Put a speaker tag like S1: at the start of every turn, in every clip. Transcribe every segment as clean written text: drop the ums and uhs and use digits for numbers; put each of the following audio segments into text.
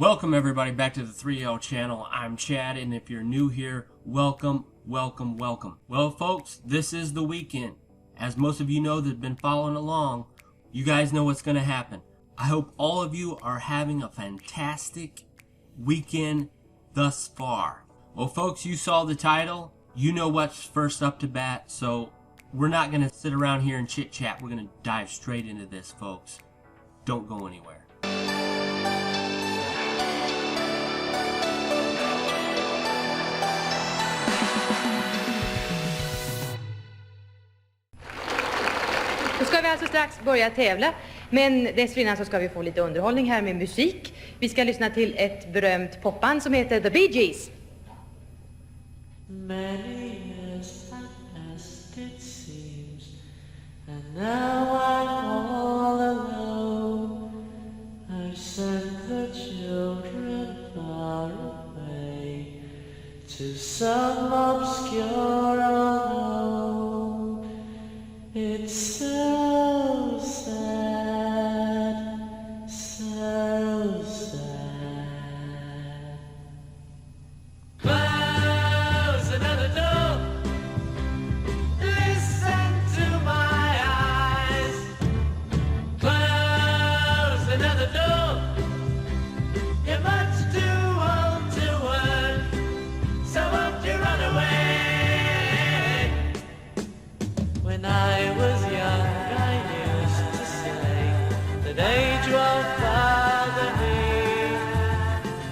S1: Welcome everybody back to the 3L channel. I'm Chad, and if you're new here, welcome. Well folks, this is the weekend. As most of you know that have been following along, you guys know what's going to happen. I hope all of you are having a fantastic weekend thus far. Well folks, you saw the title. You know what's first up to bat, so we're not going to sit around here and chit chat. We're going to dive straight into this, folks. Don't go anywhere.
S2: Då ska vi alltså strax börja tävla, men dessförinnan så ska vi få lite underhållning här med musik. Vi ska lyssna till ett berömt popband som heter The Bee Gees.
S3: Many years have passed, it seems, and now I'm all alone. I sent the children far away to some obscure unknown. It's so sad, so sad. Close another door. Listen to my eyes. Close another door. You're much too old to work, so won't you run away? When I was young, I used to say that age won't bother me.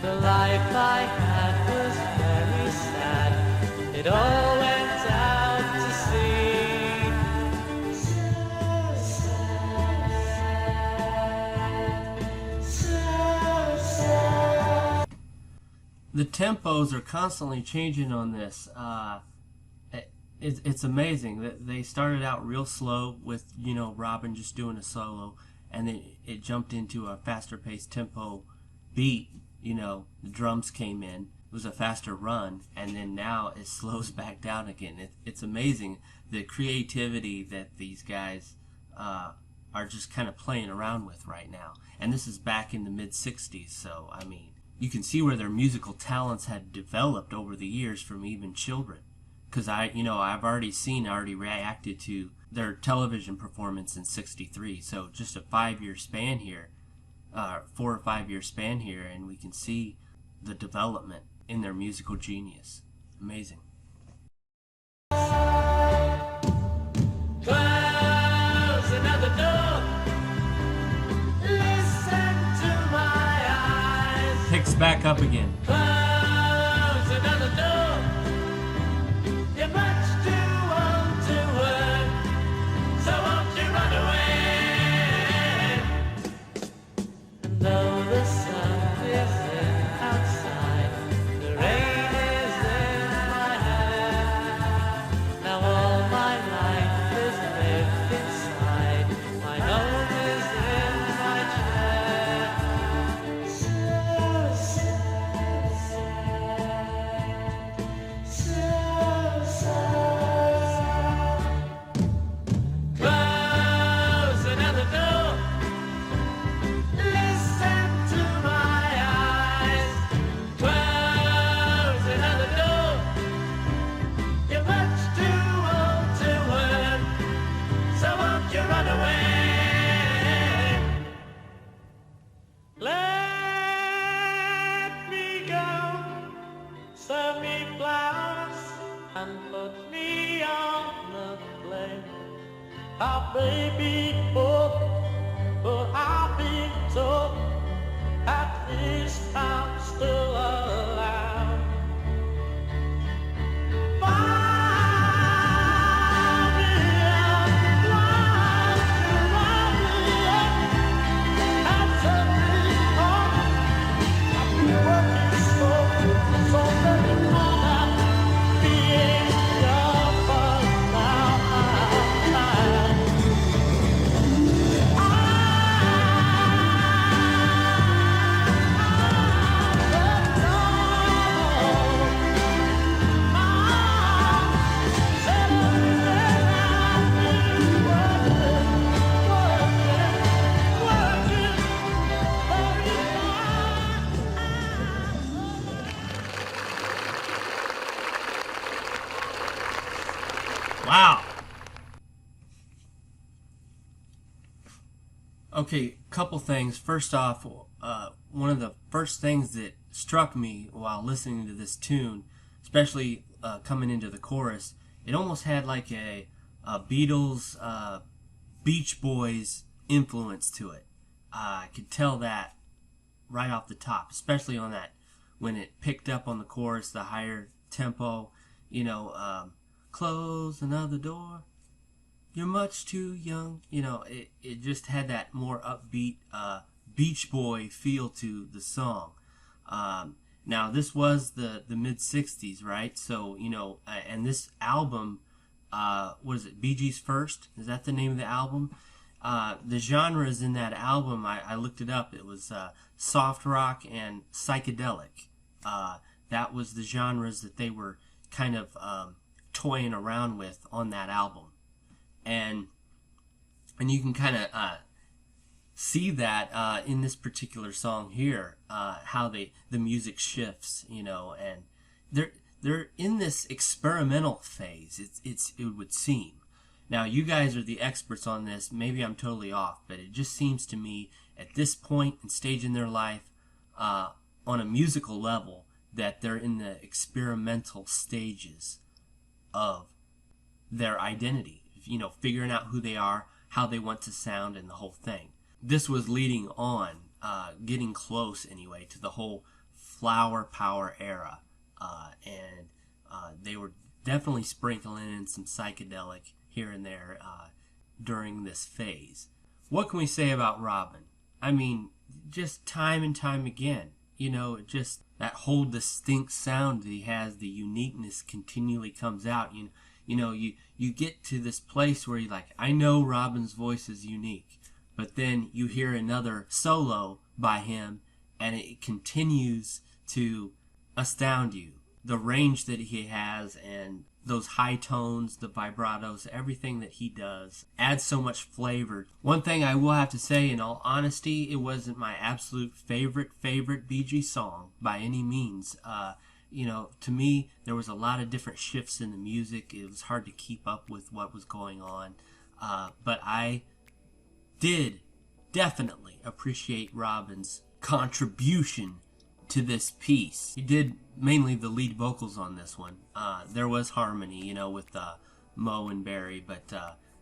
S3: The life I had was very sad. It all went out to sea. So sad, so sad.
S1: The tempos are constantly changing on this. It's amazing that they started out real slow with, you know, Robin just doing a solo, and then it jumped into a faster paced tempo beat. You know, the drums came in, it was a faster run, and then now it slows back down again. It's amazing the creativity that these guys are just kind of playing around with right now. And this is back in the mid 60s, so I mean, you can see where their musical talents had developed over the years from even children. Because I've already reacted to their television performance in '63. So just a 5-year span here, 4 or 5 year span here, and we can see the development in their musical genius. Amazing.
S3: Close another door. Listen to my eyes.
S1: Picks back up again.
S3: Close another door. You're much too old to work, so won't you run away? And though the sun is in outside, the rain is in my head. Now all my life is lived inside, my home is in my chair. So sad, so sad. Close another door. Listen to my eyes. Close another door. You're much too old to work, so won't you run away? Let me go. Serve me flowers and put me on the plane. Our baby both, but I'll be told at least I'm still alive. Far beyond, and set me on. I've been working so very hard at being your first now.
S1: Wow. Okay, couple things. First off, one of the first things that struck me while listening to this tune, especially coming into the chorus, it almost had like a Beatles, Beach Boys influence to it. I could tell that right off the top, especially on that when it picked up on the chorus, the higher tempo, close another door, you're much too young. It just had that more upbeat Beach Boy feel to the song. Now, this was the mid-'60s, right? So, and this album, what is it, Bee Gees First? Is that the name of the album? The genres in that album, I looked it up. It was soft rock and psychedelic. That was the genres that they were kind of toying around with on that album. And you can kind of see that in this particular song here, how the music shifts, and they're in this experimental phase. It would seem. Now, you guys are the experts on this. Maybe I'm totally off, but it just seems to me at this point and stage in their life, on a musical level, that they're in the experimental stages of their identity. Figuring out who they are, how they want to sound, and the whole thing. This was leading on, getting close anyway, to the whole flower power era. And they were definitely sprinkling in some psychedelic here and there during this phase. What can we say about Robin? I mean, just time and time again, just that whole distinct sound that he has, the uniqueness continually comes out. You get to this place where you're like, I know Robin's voice is unique, but then you hear another solo by him and it continues to astound you. The range that he has and those high tones, the vibratos, everything that he does adds so much flavor. One thing I will have to say, in all honesty, it wasn't my absolute favorite Bee Gees song by any means. To me, there was a lot of different shifts in the music. It was hard to keep up with what was going on. But I did definitely appreciate Robin's contribution to this piece. He did mainly the lead vocals on this one. There was harmony, with Mo and Barry, but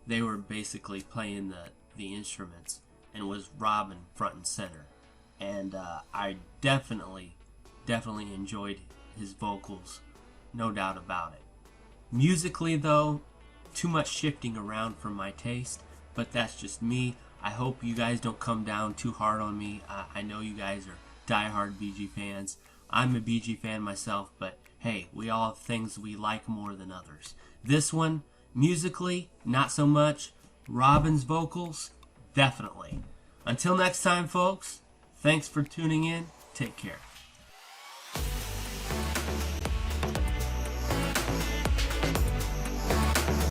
S1: they were basically playing the instruments, and was Robin front and center. And I definitely enjoyed his vocals, no doubt about it. Musically, though, too much shifting around for my taste, but that's just me. I hope you guys don't come down too hard on me. I know you guys are diehard Bee Gees fans. I'm a Bee Gees fan myself, but hey, we all have things we like more than others. This one, musically, not so much. Robin's vocals, definitely. Until next time, folks, thanks for tuning in. Take care.